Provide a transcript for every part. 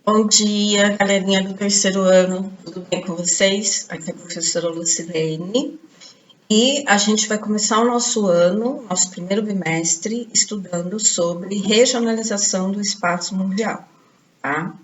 Bom dia, galerinha do terceiro ano, tudo bem com vocês? Aqui é a professora Lucilene e a gente vai começar o nosso ano, nosso primeiro bimestre, estudando sobre regionalização do espaço mundial, tá?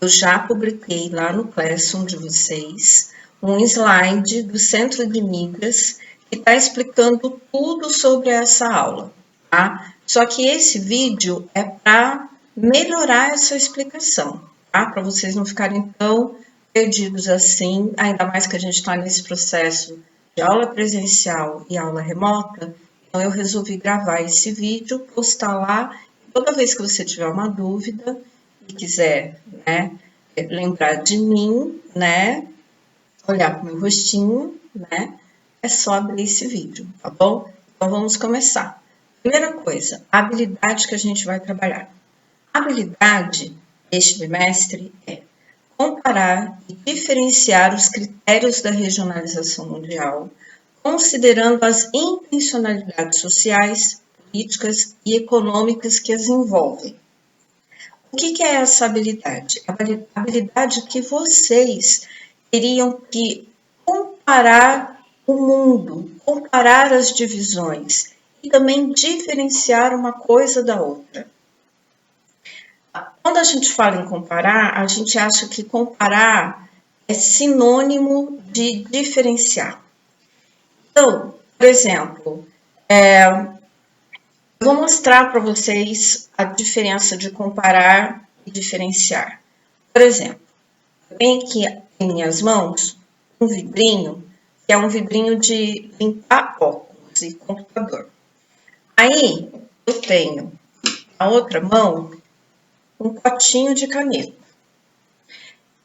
Eu já publiquei lá no Classroom de vocês um slide do Centro de Mídias que está explicando tudo sobre essa aula, tá? Só que esse vídeo é para melhorar essa explicação, tá? Para vocês não ficarem tão perdidos assim, ainda mais que a gente está nesse processo de aula presencial e aula remota, então eu resolvi gravar esse vídeo, postar lá, toda vez que você tiver uma dúvida e quiser, né, lembrar de mim, né, olhar para o meu rostinho, né, é só abrir esse vídeo, tá bom? Então vamos começar. Primeira coisa, a habilidade que a gente vai trabalhar. A habilidade deste bimestre é comparar e diferenciar os critérios da regionalização mundial, considerando as intencionalidades sociais, políticas e econômicas que as envolvem. O que é essa habilidade? A habilidade que vocês teriam que comparar o mundo, comparar as divisões e também diferenciar uma coisa da outra. Quando a gente fala em comparar, a gente acha que comparar é sinônimo de diferenciar. Então, por exemplo, eu vou mostrar para vocês a diferença de comparar e diferenciar. Por exemplo, eu tenho aqui em minhas mãos um vidrinho, que é um vidrinho de limpar óculos e computador. Aí, eu tenho na outra mão um potinho de caneta.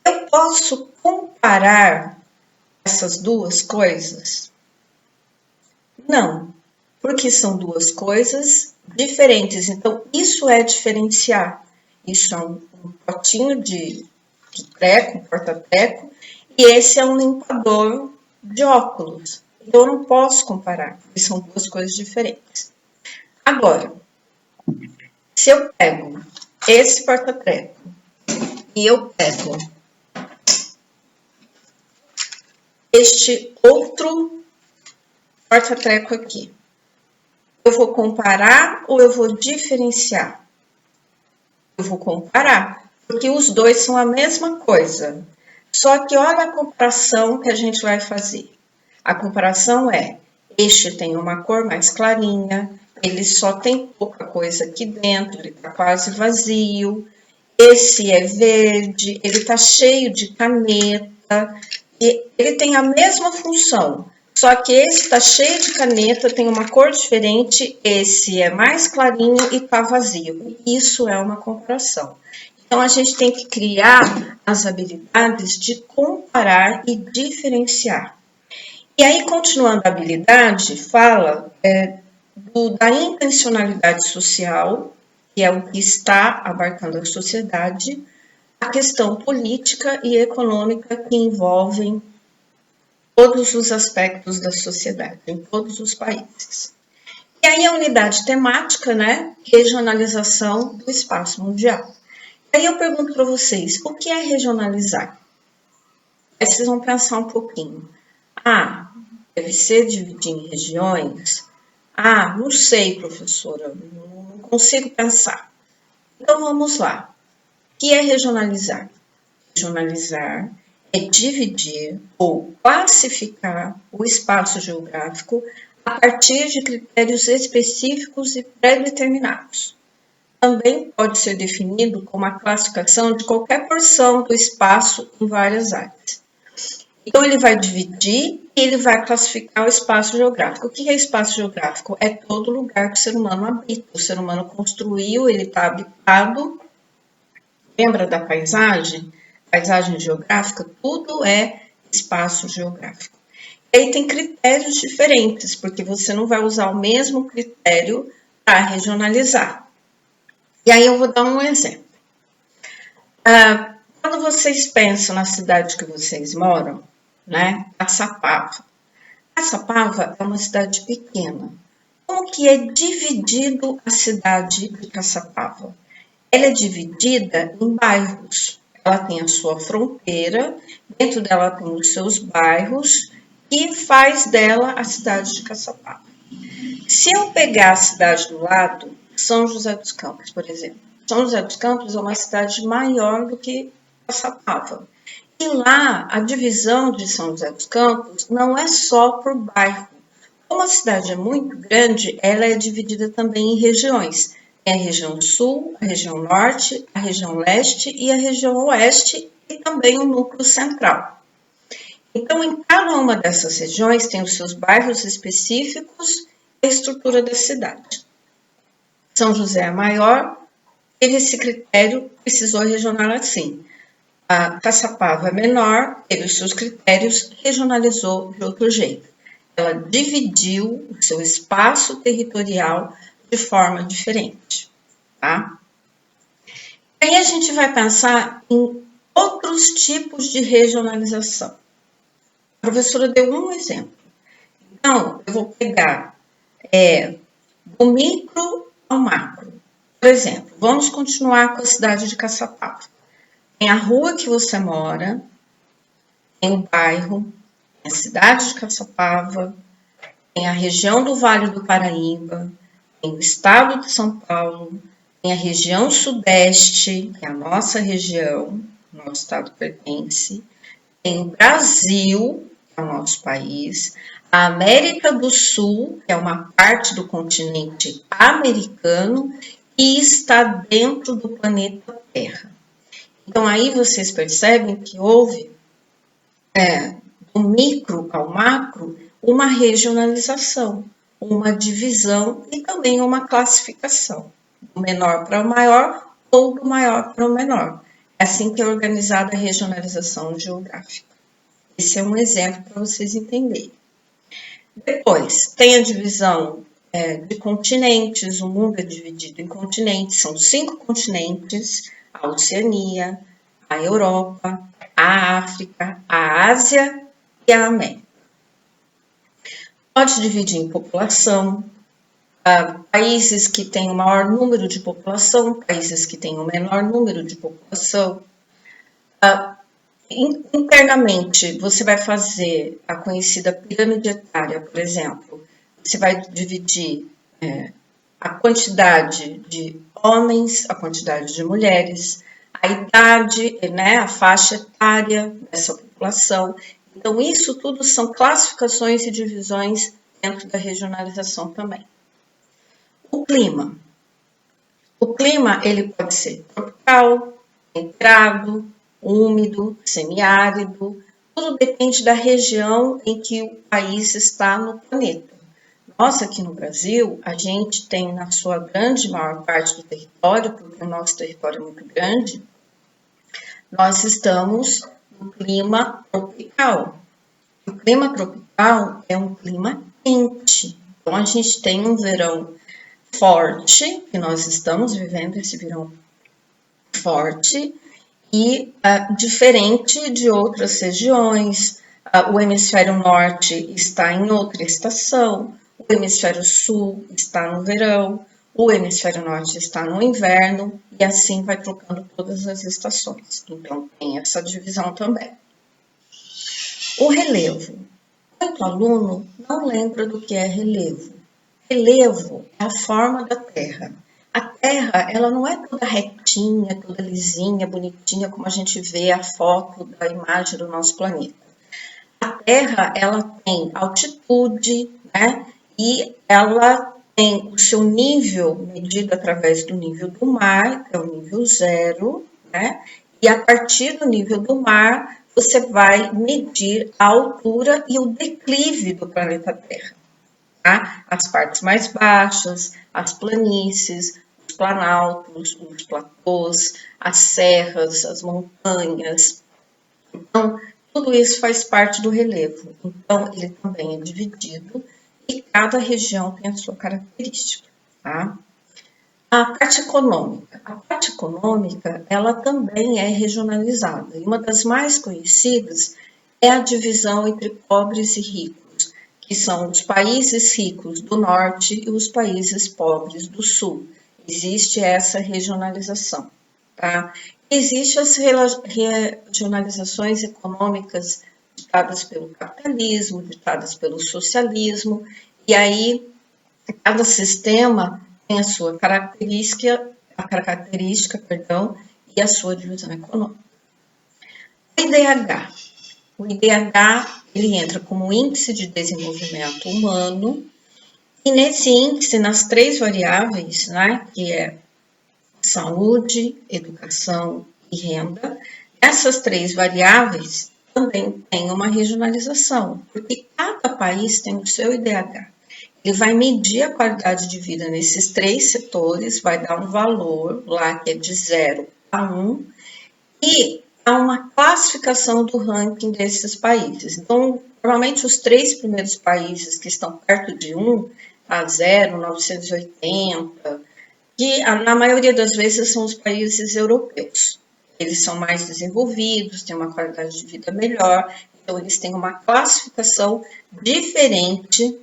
Eu posso comparar essas duas coisas? Não, porque são duas coisas diferentes. Então, isso é diferenciar. Isso é um potinho de treco, um porta-treco, e esse é um limpador de óculos. Então, eu não posso comparar, porque são duas coisas diferentes. Agora, se eu pego esse porta-treco e eu pego este outro porta-treco aqui, eu vou comparar ou eu vou diferenciar? Eu vou comparar, porque os dois são a mesma coisa. Só que olha a comparação que a gente vai fazer. A comparação é, este tem uma cor mais clarinha, ele só tem pouca coisa aqui dentro, ele está quase vazio. Esse é verde, ele está cheio de caneta, e ele tem a mesma função, só que esse está cheio de caneta, tem uma cor diferente, esse é mais clarinho e está vazio. Isso é uma comparação. Então, a gente tem que criar as habilidades de comparar e diferenciar. E aí, continuando a habilidade, fala da intencionalidade social, que é o que está abarcando a sociedade, a questão política e econômica que envolvem todos os aspectos da sociedade, em todos os países. E aí a unidade temática, né? Regionalização do espaço mundial. E aí eu pergunto para vocês, o que é regionalizar? Aí vocês vão pensar um pouquinho. Deve ser dividir em regiões? Não sei, professora, não consigo pensar. Então vamos lá. O que é regionalizar? Regionalizar é dividir ou classificar o espaço geográfico a partir de critérios específicos e pré-determinados. Também pode ser definido como a classificação de qualquer porção do espaço em várias áreas. Então, ele vai dividir e ele vai classificar o espaço geográfico. O que é espaço geográfico? É todo lugar que o ser humano habita. O ser humano construiu, ele está habitado. Lembra da paisagem? Paisagem geográfica, tudo é espaço geográfico. E aí tem critérios diferentes, porque você não vai usar o mesmo critério para regionalizar. E aí eu vou dar um exemplo. Quando vocês pensam na cidade que vocês moram, né, Caçapava. Caçapava é uma cidade pequena. Como que é dividido a cidade de Caçapava? Ela é dividida em bairros. ela tem a sua fronteira, dentro dela tem os seus bairros, e faz dela a cidade de Caçapava. Se eu pegar a cidade do lado, São José dos Campos, por exemplo. São José dos Campos é uma cidade maior do que Caçapava. E lá, a divisão de São José dos Campos não é só por bairro. Como a cidade é muito grande, ela é dividida também em regiões. Tem a região sul, a região norte, a região leste e a região oeste e também o núcleo central. Então, em cada uma dessas regiões tem os seus bairros específicos e a estrutura da cidade. São José é maior, teve esse critério, precisou regionalizar assim. A Caçapava é menor, teve os seus critérios, regionalizou de outro jeito. Ela dividiu o seu espaço territorial de forma diferente, tá? Aí a gente vai pensar em outros tipos de regionalização. A professora deu um exemplo. Então, eu vou pegar do micro ao macro. Por exemplo, vamos continuar com a cidade de Caçapava. Tem a rua que você mora, tem o bairro, tem a cidade de Caçapava, tem a região do Vale do Paraíba, tem o estado de São Paulo, tem a região sudeste, que é a nossa região, nosso estado pertence, tem o Brasil, que é o nosso país, a América do Sul, que é uma parte do continente americano e está dentro do planeta Terra. Então, aí vocês percebem que houve, do micro ao macro, uma regionalização, uma divisão e também uma classificação, do menor para o maior ou do maior para o menor. É assim que é organizada a regionalização geográfica. Esse é um exemplo para vocês entenderem. Depois, tem a divisão de continentes, o mundo é dividido em continentes, são 5 continentes, a Oceania, a Europa, a África, a Ásia e a América. Pode dividir em população, países que têm o maior número de população, países que têm o menor número de população. Internamente, você vai fazer a conhecida pirâmide etária, por exemplo. Você vai dividir a quantidade de homens, a quantidade de mulheres, a idade, né, a faixa etária dessa população. Então, isso tudo são classificações e divisões dentro da regionalização também. O clima. O clima, ele pode ser tropical, temperado, úmido, semiárido, tudo depende da região em que o país está no planeta. Nós aqui no Brasil, a gente tem na sua grande maior parte do território, porque o nosso território é muito grande, nós estamos no clima tropical. O clima tropical é um clima quente. Então, a gente tem um verão forte, que nós estamos vivendo esse verão forte, e diferente de outras regiões, o hemisfério norte está em outra estação, o hemisfério sul está no verão, o hemisfério norte está no inverno, e assim vai trocando todas as estações. Então, tem essa divisão também. O relevo. Muito aluno não lembra do que é relevo. Relevo é a forma da Terra. A Terra, ela não é toda retinha, toda lisinha, bonitinha, como a gente vê a foto da imagem do nosso planeta. A Terra, ela tem altitude, né? E ela tem o seu nível medido através do nível do mar, que é o nível 0, né? E a partir do nível do mar, você vai medir a altura e o declive do planeta Terra. Tá? As partes mais baixas, as planícies, os planaltos, os platôs, as serras, as montanhas. Então, tudo isso faz parte do relevo. Então, ele também é dividido e cada região tem a sua característica. Tá? A parte econômica. A parte econômica, ela também é regionalizada. E uma das mais conhecidas é a divisão entre pobres e ricos, que são os países ricos do norte e os países pobres do sul. Existe essa regionalização. tá? Existem as regionalizações econômicas ditadas pelo capitalismo, ditadas pelo socialismo, e aí cada sistema tem a sua característica, e a sua divisão econômica. O IDH ele entra como Índice de Desenvolvimento Humano, e nesse índice, nas 3 variáveis, né, que é saúde, educação e renda, essas 3 variáveis também têm uma regionalização, porque cada país tem o seu IDH. Ele vai medir a qualidade de vida nesses 3 setores, vai dar um valor lá que é de 0 a 1, e há uma classificação do ranking desses países. Então, normalmente os 3 primeiros países que estão perto de 1, a 0, 980, que na maioria das vezes são os países europeus. Eles são mais desenvolvidos, têm uma qualidade de vida melhor, então eles têm uma classificação diferente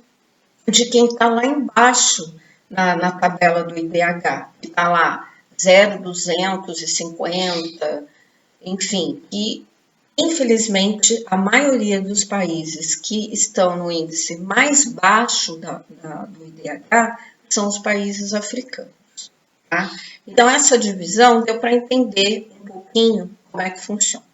de quem está lá embaixo na tabela do IDH, que está lá 0,250, enfim, e infelizmente a maioria dos países que estão no índice mais baixo do IDH são os países africanos. Tá? Então, essa divisão deu para entender um pouquinho como é que funciona.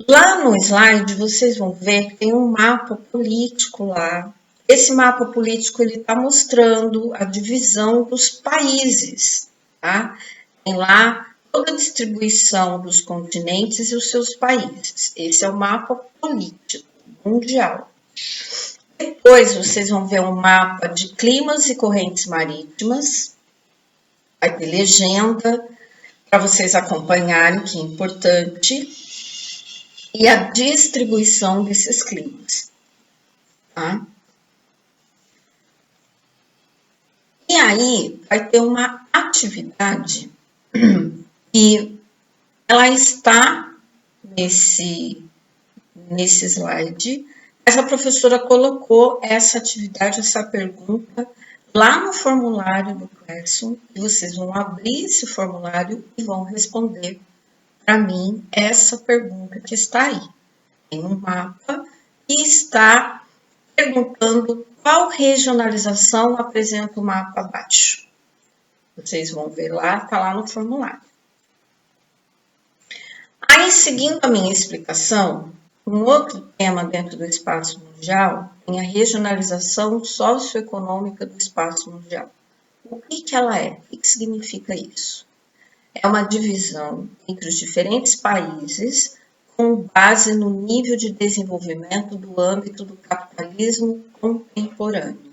Lá no slide, vocês vão ver que tem um mapa político lá. Esse mapa político ele está mostrando a divisão dos países. Tá? Tem lá toda a distribuição dos continentes e os seus países. Esse é o mapa político mundial. Depois, vocês vão ver um mapa de climas e correntes marítimas. Vai ter legenda para vocês acompanharem, que é importante, e a distribuição desses climas. Tá? E aí vai ter uma atividade que ela está nesse slide. Essa professora colocou essa atividade, essa pergunta, lá no formulário do Classroom, e vocês vão abrir esse formulário e vão responder para mim essa pergunta que está aí. Tem um mapa e está perguntando qual regionalização apresenta o mapa abaixo. Vocês vão ver lá, está lá no formulário. Aí, seguindo a minha explicação, um outro tema dentro do espaço mundial tem a regionalização socioeconômica do espaço mundial. O que ela é? O que significa isso? É uma divisão entre os diferentes países com base no nível de desenvolvimento do âmbito do capitalismo contemporâneo.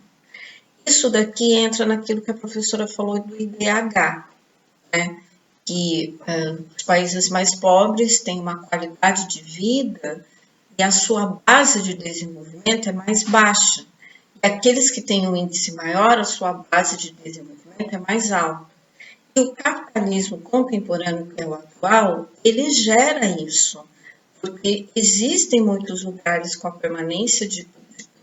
Isso daqui entra naquilo que a professora falou do IDH, né? Que os países mais pobres têm uma qualidade de vida e a sua base de desenvolvimento é mais baixa. E aqueles que têm um índice maior, a sua base de desenvolvimento é mais alta. E o capitalismo contemporâneo, que é o atual, ele gera isso, porque existem muitos lugares com a permanência de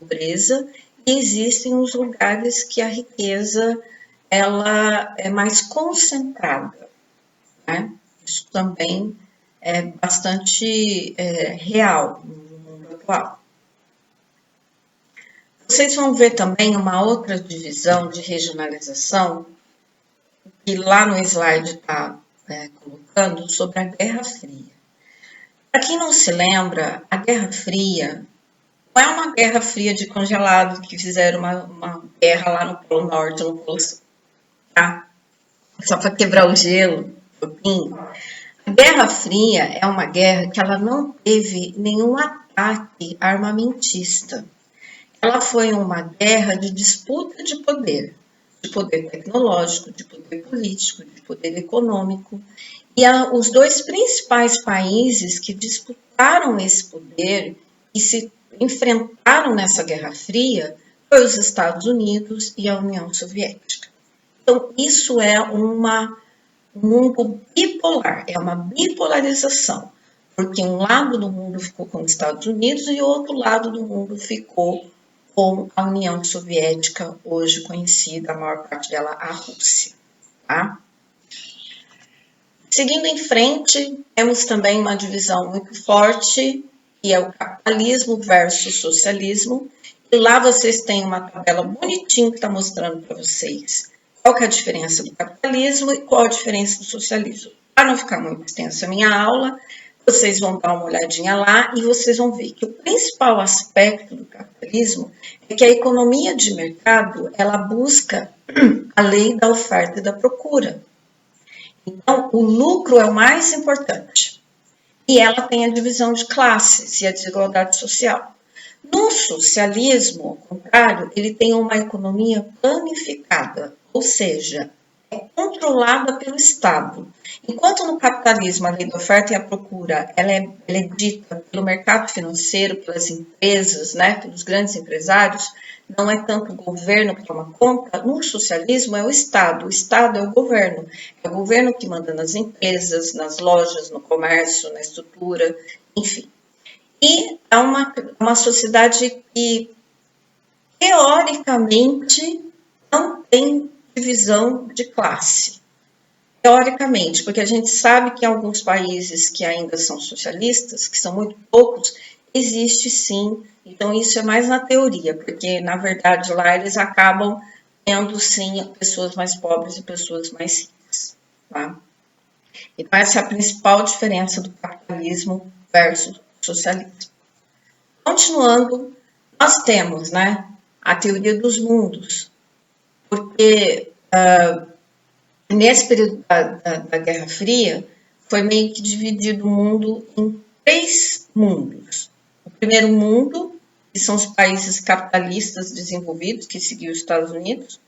pobreza e existem os lugares que a riqueza ela é mais concentrada. Né? Isso também é bastante real no mundo atual. Vocês vão ver também uma outra divisão de regionalização, que lá no slide está colocando, sobre a Guerra Fria. Para quem não se lembra, a Guerra Fria não é uma Guerra Fria de congelado, que fizeram uma guerra lá no Polo Norte, no Polo Sul, tá? Só para quebrar o gelo. A Guerra Fria é uma guerra que ela não teve nenhum ataque armamentista. Ela foi uma guerra de disputa de poder tecnológico, de poder político, de poder econômico. E os 2 principais países que disputaram esse poder e se enfrentaram nessa Guerra Fria foram os Estados Unidos e a União Soviética. Então, isso é um mundo bipolar, é uma bipolarização, porque um lado do mundo ficou com os Estados Unidos e o outro lado do mundo ficou com a União Soviética, hoje conhecida, a maior parte dela, a Rússia. Tá? Seguindo em frente, temos também uma divisão muito forte, que é o capitalismo versus socialismo. E lá vocês têm uma tabela bonitinha que está mostrando para vocês qual que é a diferença do capitalismo e qual a diferença do socialismo. Para não ficar muito extensa a minha aula, vocês vão dar uma olhadinha lá e vocês vão ver que o principal aspecto do capitalismo é que a economia de mercado, ela busca a lei da oferta e da procura. Então, o lucro é o mais importante. E ela tem a divisão de classes e a desigualdade social. No socialismo, ao contrário, ele tem uma economia planificada, ou seja, é controlada pelo Estado. Enquanto no capitalismo a lei da oferta e a procura ela é dita pelo mercado financeiro, pelas empresas, né, pelos grandes empresários, não é tanto o governo que toma conta, no socialismo é o Estado é o governo que manda nas empresas, nas lojas, no comércio, na estrutura, enfim. E é uma sociedade que, teoricamente, não tem divisão de classe. Teoricamente, porque a gente sabe que em alguns países que ainda são socialistas, que são muito poucos, existe sim. Então, isso é mais na teoria, porque, na verdade, lá eles acabam tendo, sim, pessoas mais pobres e pessoas mais ricas. Tá? Então, essa é a principal diferença do capitalismo versus o socialismo. Continuando, nós temos, né, a teoria dos mundos, porque nesse período da Guerra Fria, foi meio que dividido o mundo em 3 mundos. O primeiro mundo, que são os países capitalistas desenvolvidos, que seguiam os Estados Unidos.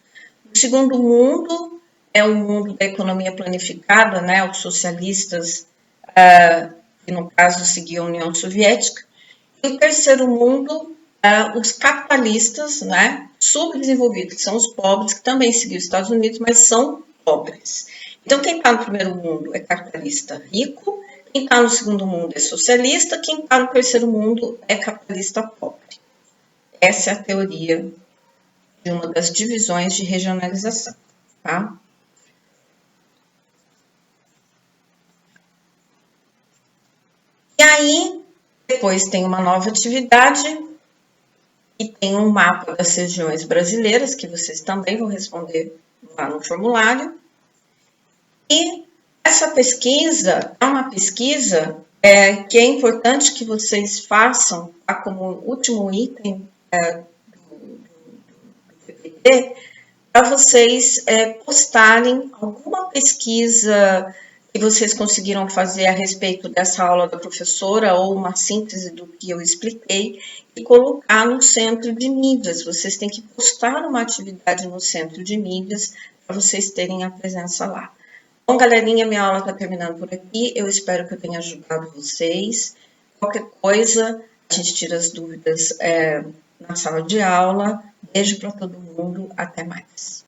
O segundo mundo é o mundo da economia planificada, né, os socialistas, que no caso seguiam a União Soviética. E o terceiro mundo, os capitalistas, né, subdesenvolvidos, que são os pobres, que também seguiam os Estados Unidos, mas são pobres. Então, quem está no primeiro mundo é capitalista rico, quem está no segundo mundo é socialista, quem está no terceiro mundo é capitalista pobre. Essa é a teoria de uma das divisões de regionalização, tá? E aí, depois tem uma nova atividade e tem um mapa das regiões brasileiras, que vocês também vão responder lá no formulário. E essa pesquisa é uma pesquisa que é importante que vocês façam, tá, como último item do PPT, para vocês postarem alguma pesquisa que vocês conseguiram fazer a respeito dessa aula da professora ou uma síntese do que eu expliquei e colocar no centro de mídias. Vocês têm que postar uma atividade no centro de mídias para vocês terem a presença lá. Bom, galerinha, minha aula está terminando por aqui. Eu espero que eu tenha ajudado vocês. Qualquer coisa, a gente tira as dúvidas na sala de aula. Beijo para todo mundo. Até mais.